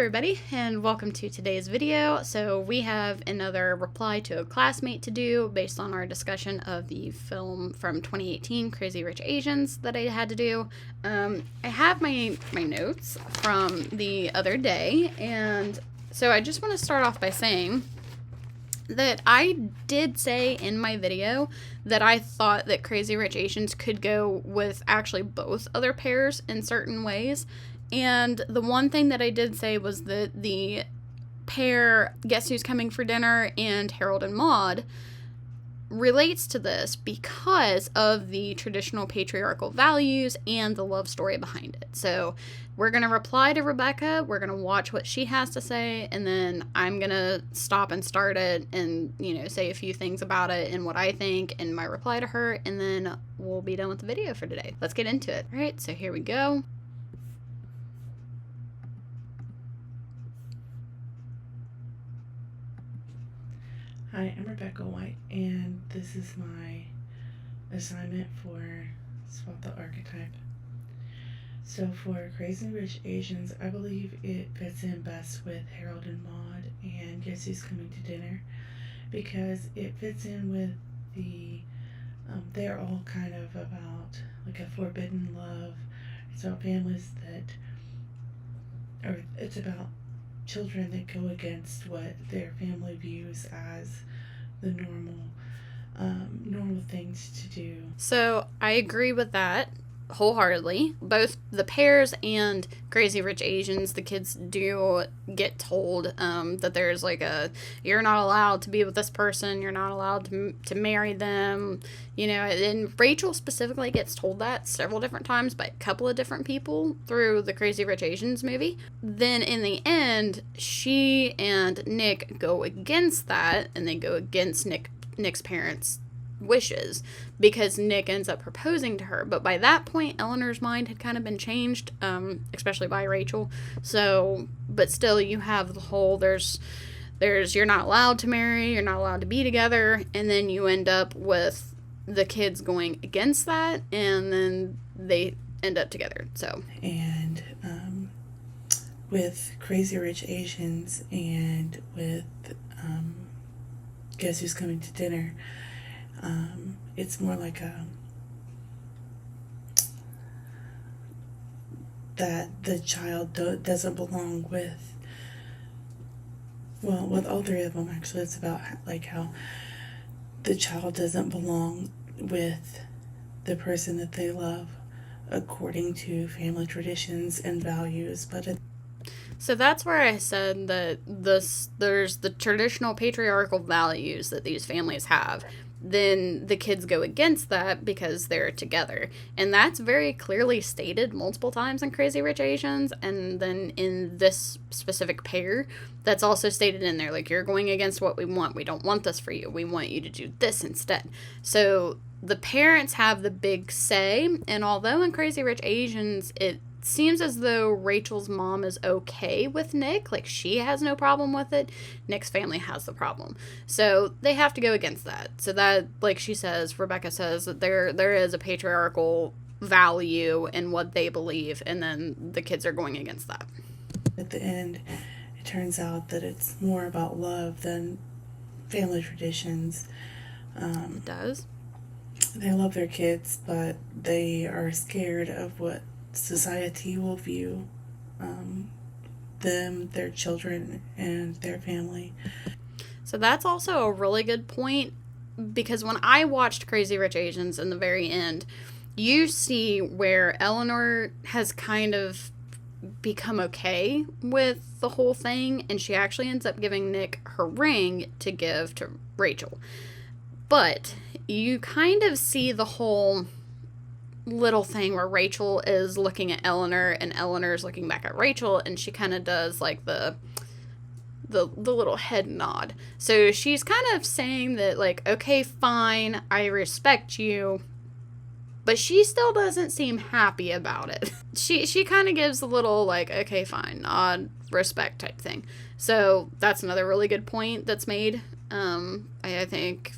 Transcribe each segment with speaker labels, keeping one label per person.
Speaker 1: everybody, and welcome to today's video. So we have another reply to a classmate to do based on our discussion of the film from 2018, Crazy Rich Asians, that I had to do. I have my notes from the other day, and so I just want to start off by saying that I did say in my video that I thought that Crazy Rich Asians could go with actually both other pairs in certain ways. And the one thing that I did say was that the pair Guess Who's Coming for Dinner and Harold and Maude relates to this because of the traditional patriarchal values and the love story behind it. So we're going to reply to Rebecca, we're going to watch what she has to say, and then I'm going to stop and start it and, say a few things about it and what I think and my reply to her, and then we'll be done with the video for today. Let's get into it. All right, so here we go.
Speaker 2: Hi, I'm Rebecca White, and this is my assignment for Spot the Archetype. So for Crazy Rich Asians, I believe it fits in best with Harold and Maude and Guess Who's Coming to Dinner, because it fits in with the, they're all kind of about like a forbidden love. It's about families it's about children that go against what their family views as the normal things to do.
Speaker 1: So I agree with that wholeheartedly. Both the pairs and Crazy Rich Asians, the kids do get told that there's you're not allowed to be with this person, you're not allowed to marry them, and Rachel specifically gets told that several different times by a couple of different people through the Crazy Rich Asians movie. Then in the end, she and Nick go against that, and they go against Nick's parents' wishes because Nick ends up proposing to her. But by that point, Eleanor's mind had kind of been changed, especially by Rachel. So, but still, you have the whole there's you're not allowed to marry, you're not allowed to be together, and then you end up with the kids going against that, and then they end up together. So,
Speaker 2: and with Crazy Rich Asians and with Guess Who's Coming to Dinner, it's more like that the child doesn't belong with all three of them. Actually, it's about how the child doesn't belong with the person that they love according to family traditions and values.
Speaker 1: So that's where I said that there's the traditional patriarchal values that these families have. Then the kids go against that because they're together. And that's very clearly stated multiple times in Crazy Rich Asians. And then in this specific pair, that's also stated in there. You're going against what we want. We don't want this for you. We want you to do this instead. So the parents have the big say. And although in Crazy Rich Asians, it seems as though Rachel's mom is okay with Nick. She has no problem with it. Nick's family has the problem. So they have to go against that. So that, she says, Rebecca says, that there is a patriarchal value in what they believe, and then the kids are going against that.
Speaker 2: At the end, it turns out that it's more about love than family traditions.
Speaker 1: It does.
Speaker 2: They love their kids, but they are scared of what society will view them, their children, and their family.
Speaker 1: So that's also a really good point, because when I watched Crazy Rich Asians in the very end, you see where Eleanor has kind of become okay with the whole thing, and she actually ends up giving Nick her ring to give to Rachel. But you kind of see the whole little thing where Rachel is looking at Eleanor and Eleanor's looking back at Rachel, and she kind of does the little head nod. So she's kind of saying that okay, fine, I respect you, but she still doesn't seem happy about it. She kind of gives a little okay, fine, nod, respect type thing. So that's another really good point that's made. I think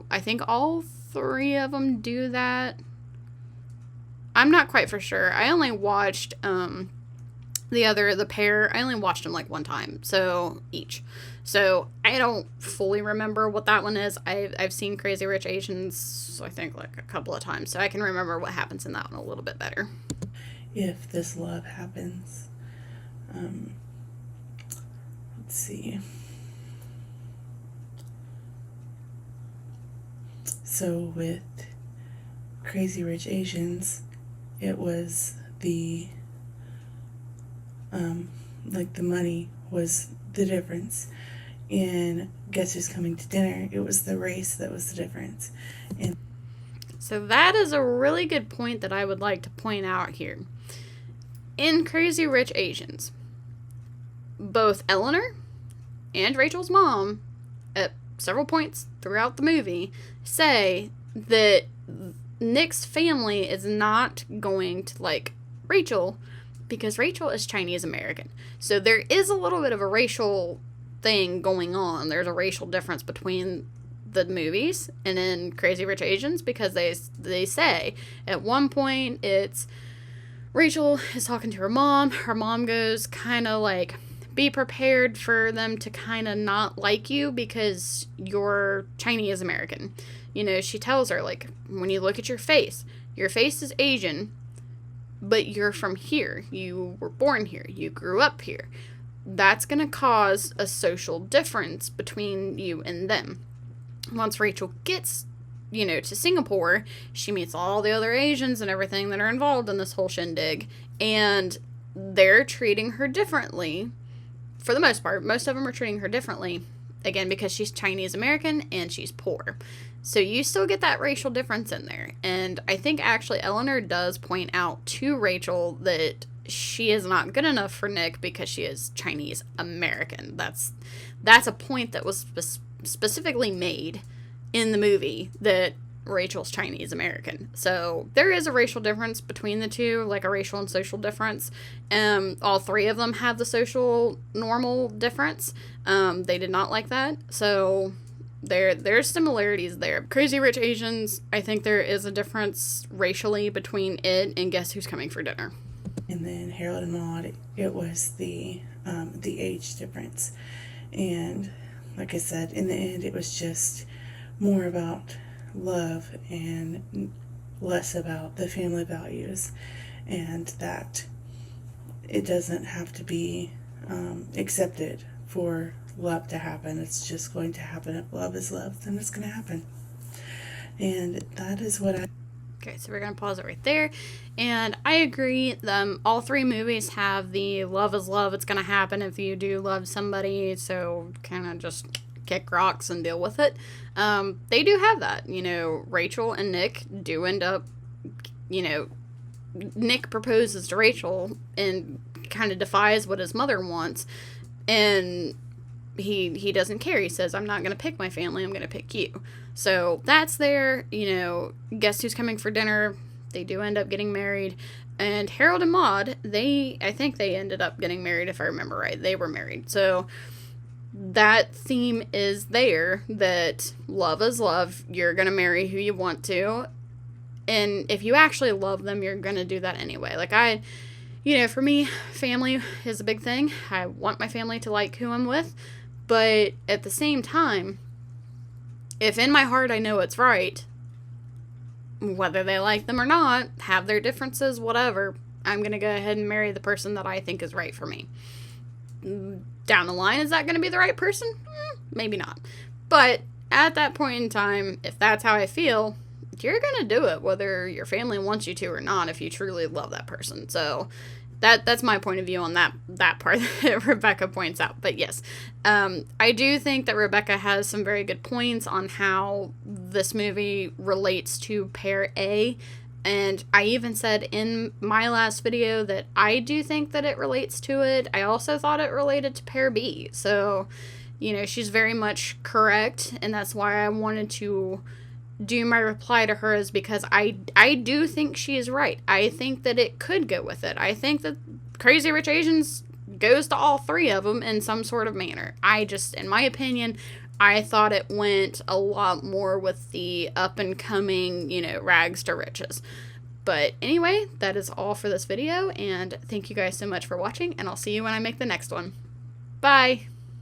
Speaker 1: I think all three of them do that. I'm not quite for sure. I only watched The pair, I only watched them like one time, so each. So I don't fully remember what that one is. I've seen Crazy Rich Asians, I think, like a couple of times, so I can remember what happens in that one a little bit better.
Speaker 2: If this love happens, let's see. So with Crazy Rich Asians, it was the like the money was the difference. In Guess Who's Coming to Dinner, it was the race that was the difference. And
Speaker 1: so that is a really good point that I would like to point out here. In Crazy Rich Asians, both Eleanor and Rachel's mom, at several points throughout the movie, say that Nick's family is not going to like Rachel because Rachel is Chinese American. So there is a little bit of a racial thing going on. There's a racial difference between the movies and in Crazy Rich Asians, because they say at one point it's Rachel is talking to her mom. Her mom goes kind of like, be prepared for them to kind of not like you because you're Chinese American. You know, she tells her, like, when you look at your face is Asian, but you're from here. You were born here. You grew up here. That's going to cause a social difference between you and them. Once Rachel gets, to Singapore, she meets all the other Asians and everything that are involved in this whole shindig, and they're treating her differently. For the most part, most of them are treating her differently, again, because she's Chinese American and she's poor. So you still get that racial difference in there. And I think actually Eleanor does point out to Rachel that she is not good enough for Nick because she is Chinese American. That's a point that was specifically made in the movie, that Rachel's Chinese American. So there is a racial difference between the two, like a racial and social difference. All three of them have the social normal difference. They did not like that. So there's similarities there. Crazy Rich Asians, I think there is a difference racially between it and Guess Who's Coming for Dinner.
Speaker 2: And then Harold and Maude, it was the age difference. And like I said, in the end, it was just more about love and less about the family values, and that it doesn't have to be accepted for love to happen. It's just going to happen. If love is love, then it's going to happen. And that is what I...
Speaker 1: Okay, so we're going to pause it right there. And I agree. All three movies have the love is love. It's going to happen if you do love somebody. So kind of just kick rocks and deal with it. They do have that. Rachel and Nick do end up, Nick proposes to Rachel and kind of defies what his mother wants. And he doesn't care. He says, I'm not going to pick my family. I'm going to pick you. So that's there. Guess Who's Coming for Dinner? They do end up getting married. And Harold and Maude, I think they ended up getting married, if I remember right. They were married. So that theme is there, that love is love. You're going to marry who you want to. And if you actually love them, you're going to do that anyway. Like for me, family is a big thing. I want my family to like who I'm with. But at the same time, if in my heart I know it's right, whether they like them or not, have their differences, whatever, I'm going to go ahead and marry the person that I think is right for me. Down the line, is that going to be the right person? Maybe not. But at that point in time, if that's how I feel, you're going to do it, whether your family wants you to or not, if you truly love that person. So that's my point of view on that part that Rebecca points out. But yes, I do think that Rebecca has some very good points on how this movie relates to pair A. And I even said in my last video that I do think that it relates to it. I also thought it related to pair B. So, she's very much correct. And that's why I wanted to do my reply to her, is because I do think she is right. I think that it could go with it. I think that Crazy Rich Asians goes to all three of them in some sort of manner. In my opinion, I thought it went a lot more with the up and coming, rags to riches. But anyway, that is all for this video, and thank you guys so much for watching, and I'll see you when I make the next one. Bye!